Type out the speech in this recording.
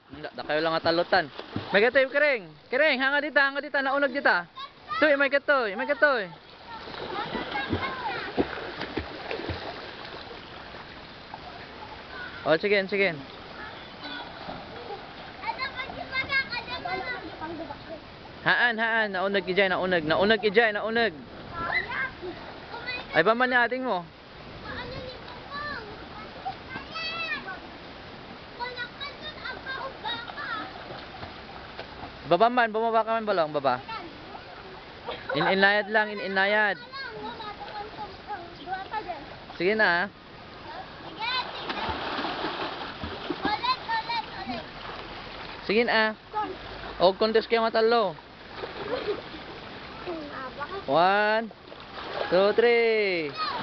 Da kayo lang atalutan. May katoy kering. Kering hanga dita naunag dita. Tuy may katoy, may katoy. Oh, sige. Haan, naunag ijay, naunag. Ay ba man ni ating mo? Baba man, bumaba ka man balong, baba. Inayad lang, inayad. Sige na. Sige na. O contest kayo matalo. 1, 2, 3.